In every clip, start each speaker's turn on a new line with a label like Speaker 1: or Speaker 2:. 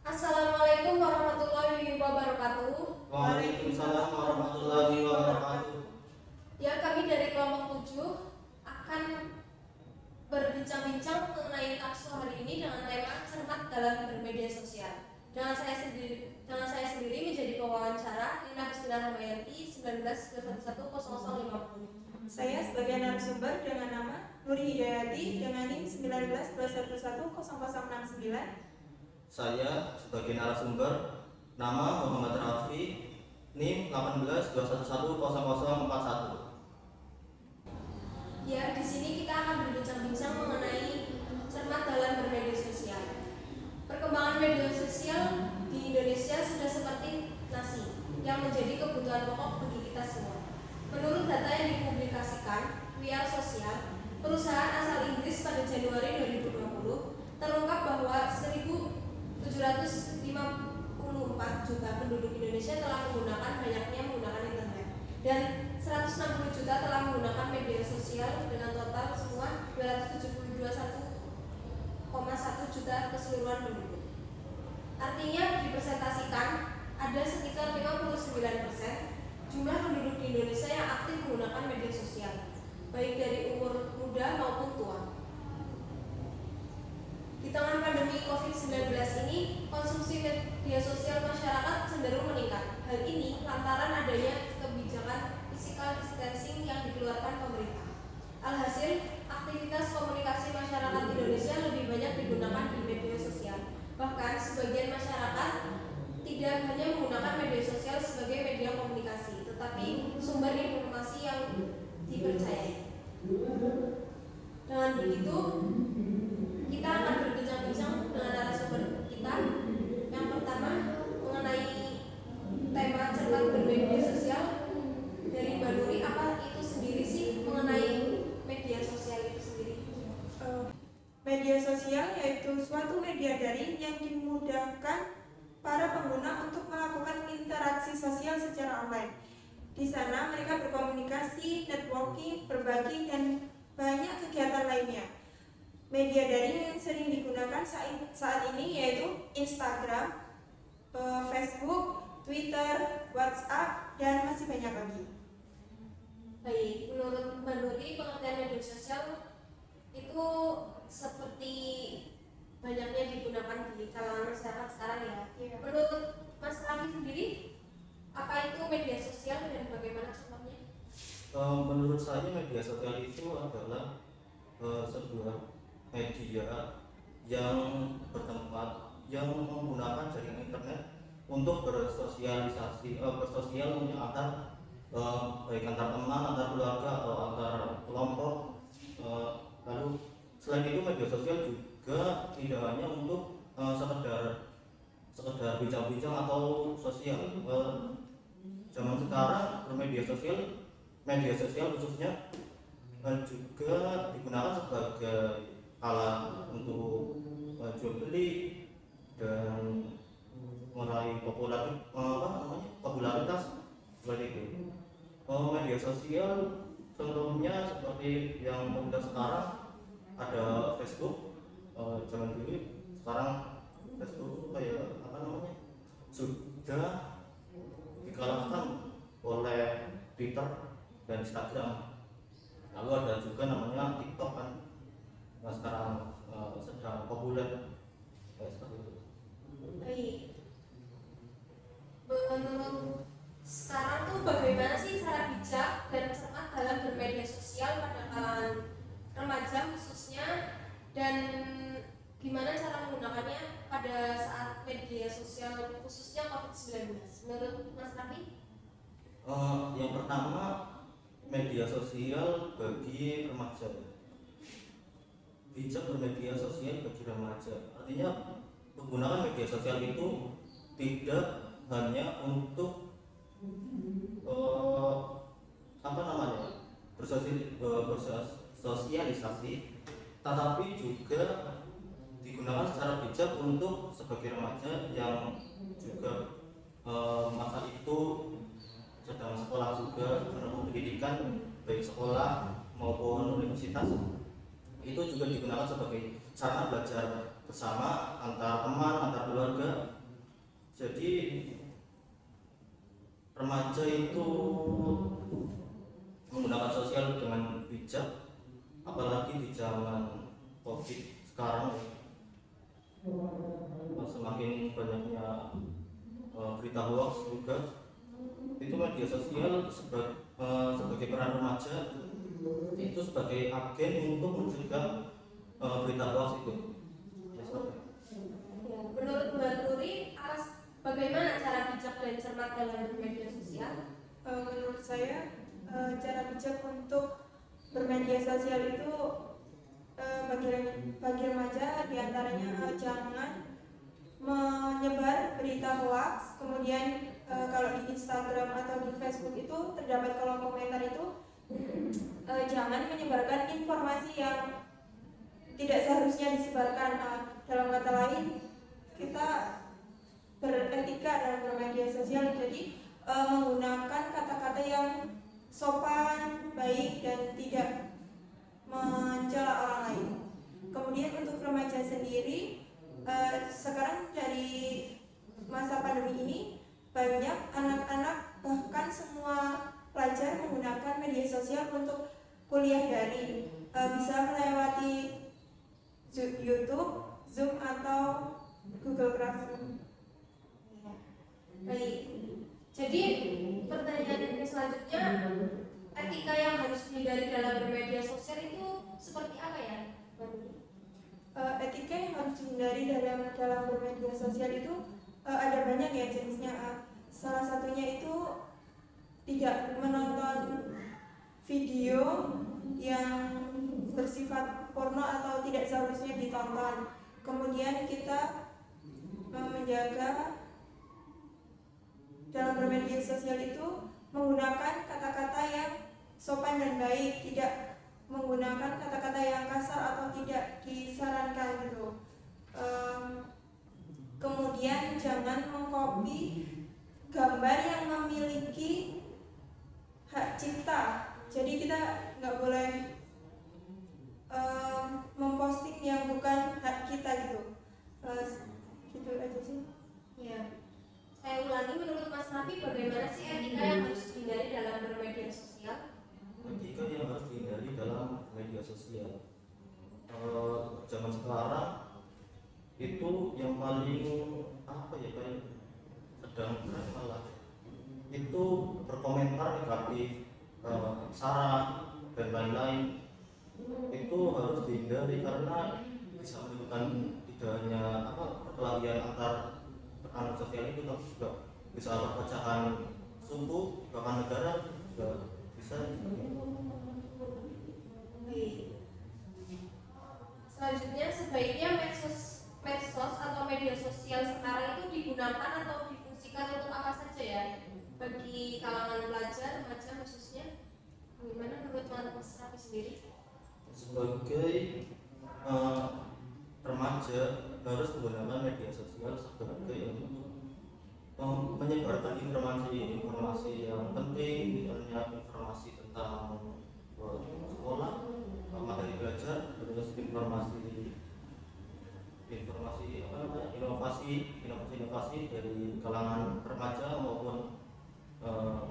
Speaker 1: Assalamualaikum warahmatullahi wabarakatuh.
Speaker 2: Waalaikumsalam warahmatullahi wabarakatuh.
Speaker 1: Ya, kami dari kelompok 7 akan berbincang-bincang mengenai talkshow hari ini dengan tema cermat dalam bermedia sosial. Dengan saya sendiri menjadi pewawancara Nina Agustina Hamayanti 19211050.
Speaker 3: Saya sebagai narasumber dengan nama Nuri Hidayati dengan NIM 19211069.
Speaker 2: Saya sebagai narasumber nama Muhammad Rafi NIM 1821110041.
Speaker 1: Ya, di sini kita akan berbincang-bincang mengenai cermat dalam bermedia sosial. Perkembangan media sosial di Indonesia sudah seperti nasi yang menjadi kebutuhan pokok bagi kita semua. Menurut data yang dipublikasikan We Are Social, perusahaan asal Inggris pada Januari 2020, terungkap bahwa 1.754 juta penduduk Indonesia telah menggunakan internet dan 160 juta telah menggunakan media sosial dengan total semua 271,1 juta keseluruhan penduduk. Artinya dipresentasikan ada sekitar 59% jumlah penduduk di Indonesia yang aktif menggunakan media sosial, baik dari umur muda maupun tua. Di tengah pandemi COVID-19 ini, konsumsi media sosial masyarakat cenderung meningkat. Hal ini lantaran adanya kebijakan physical distancing yang dikeluarkan pemerintah. Alhasil, aktivitas komunikasi masyarakat Indonesia lebih banyak digunakan di media sosial. Bahkan, sebagian masyarakat tidak hanya menggunakan media sosial sebagai media komunikasi, tetapi sumber informasi yang dipercayai. Dengan begitu, kita akan berbincang-bincang dengan narasumber kita. Yang pertama mengenai tema cermat bermedia sosial dari Mbak Nuri. Apa itu sendiri sih mengenai media sosial itu sendiri?
Speaker 3: Media sosial yaitu suatu media daring yang dimudahkan para pengguna untuk melakukan interaksi sosial secara online. Di sana mereka berkomunikasi, networking, berbagi, dan banyak kegiatan lainnya. Media daring yang sering digunakan saat ini yaitu Instagram, Facebook, Twitter, WhatsApp, dan masih banyak lagi.
Speaker 1: Baik, menurut Mbak Nuri, pengertian media sosial itu seperti banyaknya digunakan di kalangan masyarakat sekarang ya. Menurut Mas Raffi sendiri, apa itu media sosial dan bagaimana contohnya?
Speaker 2: Menurut saya media sosial itu adalah sebuah media yang menggunakan jaringan internet untuk bersosialisasi, antar baik antar teman, antar keluarga atau antar kelompok. Lalu selain itu media sosial juga tidak hanya untuk sekedar bincang-bincang atau sosial. Zaman sekarang media sosial khususnya juga digunakan sebagai alat untuk jual beli dan meraih popularitas seperti itu. Media sosial contohnya seperti yang populer sekarang ada Facebook. Zaman dulu, sekarang Facebook sudah dikalahkan oleh Twitter dan Instagram. Lalu ada juga namanya TikTok kan, yang sekarang sedang populer seperti itu.
Speaker 1: Baik. Menurut sekarang tuh bagaimana sih cara bijak dan cermat dalam bermedia sosial pada kalangan remaja khususnya, dan gimana cara menggunakannya pada saat media sosial khususnya COVID-19? Menurut Mas Raffi?
Speaker 2: Yang pertama, media sosial bagi remaja. Bijak bermedia sosial bagi remaja artinya menggunakan media sosial itu tidak hanya untuk bersosialisasi, tetapi juga digunakan secara bijak untuk sebagai remaja yang juga masa itu sedang sekolah juga menempuh pendidikan baik sekolah maupun universitas, itu juga digunakan sebagai sarana belajar bersama antar teman, antar keluarga. Jadi remaja itu menggunakan sosial dengan bijak, apalagi di zaman COVID sekarang semakin banyaknya berita hoax juga. Itu media sosial sebagai peran remaja itu sebagai agen untuk mencegah berita hoax itu.
Speaker 1: Ya, menurut Mbak Nuri, bagaimana cara bijak dan cermat dalam bermedia sosial?
Speaker 3: Menurut saya cara bijak untuk bermedia sosial itu bagi remaja diantaranya jangan menyebar berita hoax. Kemudian kalau di Instagram atau di Facebook itu terdapat kolom komentar itu jangan menyebarkan informasi yang tidak seharusnya disebarkan. Dalam kata lain, kita beretika dalam bermedia sosial, jadi menggunakan kata-kata yang sopan, baik, dan tidak mencela orang lain. Kemudian untuk remaja sendiri, sekarang dari masa pandemi ini banyak anak-anak, bahkan semua pelajar menggunakan media sosial untuk kuliah daring, bisa melewati YouTube, Zoom, atau Google Classroom.
Speaker 1: Baik, jadi pertanyaan selanjutnya, etika yang harus dihindari dalam bermedia sosial itu seperti apa ya?
Speaker 3: Etika yang harus dihindari dalam bermedia sosial itu ada banyak ya jenisnya. Salah satunya itu tidak menonton video yang bersifat porno atau tidak seharusnya ditonton. Kemudian kita menjaga dalam bermedia sosial itu menggunakan kata-kata yang sopan dan baik, tidak menggunakan kata-kata yang kasar atau tidak disarankan gitu. Kemudian jangan mengcopy gambar yang memiliki hak cipta. Jadi kita nggak boleh memposting yang bukan hak kita gitu. Gitu aja sih.
Speaker 1: Ya. Saya ulangi, menurut Mas Nafi, bagaimana sih etika yang harus dihindari dalam bermedia sosial?
Speaker 2: Etika yang harus dihindari dalam media sosial zaman sekarang itu yang paling kayak sedang tren malah itu berkomentar negatif, saran dan lain-lain. Itu harus dihindari karena bisa menimbulkan tidak hanya perkelahian antar anak sosial itu, tapi juga bisa perpecahan suku, bahkan negara juga bisa.
Speaker 1: Selanjutnya, sebaiknya medsos atau media sosial sekarang itu digunakan atau difungsikan untuk apa saja ya? Bagi kalangan pelajar, remaja khususnya, bagaimana menurut Mas Nafi sendiri?
Speaker 2: Sebagai remaja harus menggunakan media sosial sebagai untuk menyebarkan informasi yang penting, misalnya informasi tentang sekolah, materi belajar, terus inovasi dari kalangan remaja maupun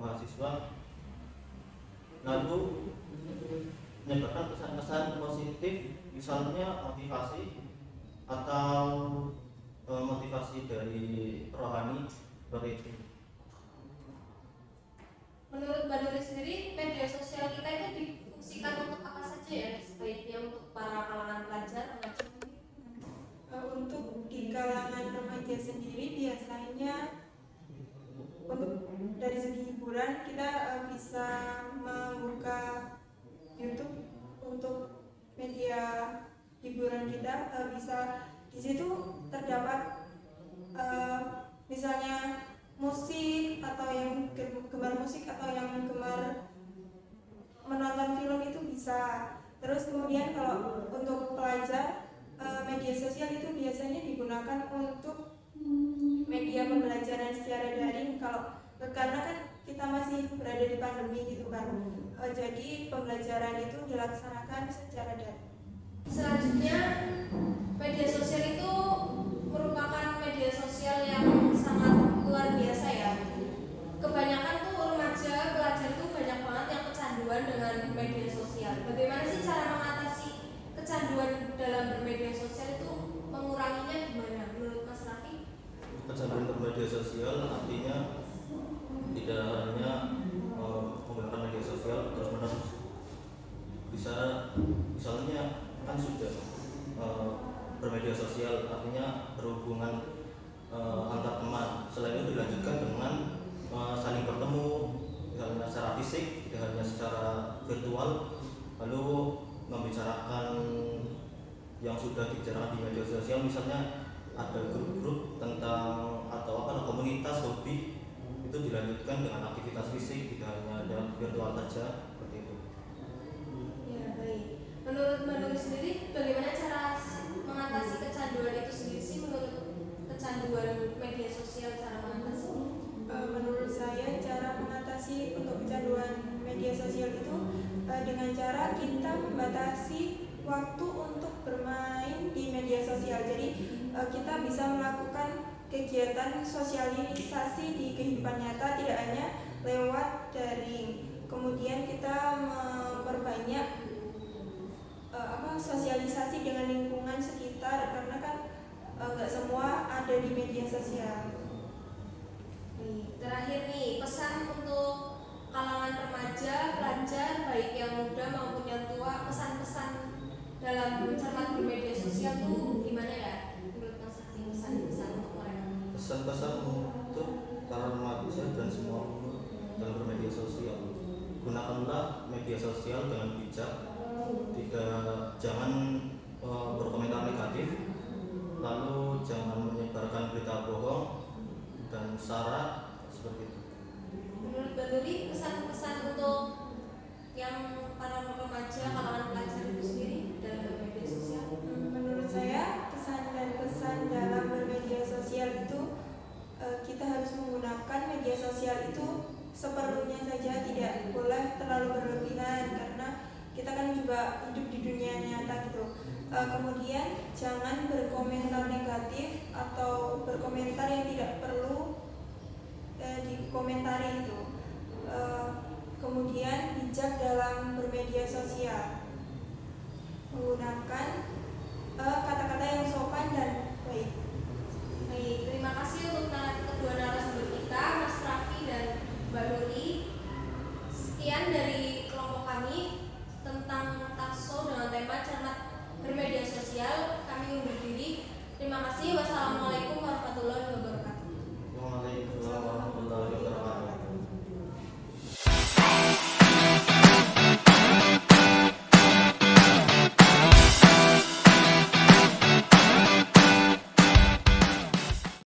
Speaker 2: mahasiswa. Lalu menyebarkan pesan-pesan positif, misalnya motivasi atau motivasi dari rohani seperti itu.
Speaker 1: Menurut Mbak Nuri sendiri, media sosial kita itu difungsikan untuk apa saja ya? Sebaiknya untuk para kalangan pelajar, remaja?
Speaker 3: Untuk di kalangan remaja sendiri biasanya untuk dari segi hiburan kita bisa membuka YouTube untuk media hiburan kita, bisa di situ terdapat misalnya musik atau yang gemar musik atau yang gemar menonton film itu bisa. Terus kemudian kalau untuk pelajar, media sosial itu biasanya digunakan untuk media pembelajaran secara daring. Karena kan kita masih berada di pandemi gitu kan, jadi pembelajaran itu dilaksanakan secara daring.
Speaker 1: Selanjutnya, media sosial itu merupakan media sosial yang sangat luar biasa ya. Kebanyakan tuh remaja, pelajar tuh banyak banget yang kecanduan dengan media sosial. Bagaimana sih cara mengatasi kecanduan dalam bermedia sosial itu, menguranginya gimana menurut Mas Raffi?
Speaker 2: Kecanduan bermedia sosial artinya tidak hanya menggunakan media sosial terus menerus. Misalnya kan sudah bermedia sosial artinya berhubungan antar teman. Selain itu dilanjutkan dengan saling bertemu, misalnya secara fisik, tidak hanya secara virtual, lalu membicarakan yang sudah dibicarakan di media sosial, misalnya ada grup-grup tentang atau komunitas hobi, itu dilanjutkan dengan aktivitas fisik, tidak hanya ada virtual saja, seperti itu.
Speaker 1: Ya, baik. Menurut sendiri, bagaimana cara mengatasi kecanduan itu sendiri sih, menurut kecanduan media sosial, cara mengatasinya?
Speaker 3: Menurut saya cara mengatasi untuk kecanduan media sosial itu dengan cara kita membatasi waktu untuk bermain di media sosial. Jadi kita bisa melakukan kegiatan sosialisasi di kehidupan nyata, tidak hanya lewat daring. Kemudian kita memperbanyak sosialisasi dengan lingkungan sekitar, karena kan nggak semua ada di media sosial.
Speaker 1: Terakhir nih, pesan untuk kalangan remaja, pelajar, baik yang muda maupun yang tua, pesan-pesan dalam cermat bermedia sosial tuh gimana ya menurut Mas Raffi, pesan-pesan untuk mereka?
Speaker 2: Pesan-pesan untuk para remaja dan semua dalam bermedia sosial, gunakanlah media sosial dengan bijak, jangan berkomentar negatif, lalu jangan menyebarkan berita bohong dan sara, seperti itu.
Speaker 1: Menurut Mbak Nuri, pesan-pesan untuk yang para remaja, kalangan pelajar itu sendiri dalam bermedia sosial?
Speaker 3: Menurut saya pesan dan kesan dalam bermedia sosial itu kita harus menggunakan media sosial itu seperlunya saja, tidak boleh terlalu berlebihan, karena kita kan juga hidup di dunia nyata gitu. Kemudian jangan berkomentar negatif atau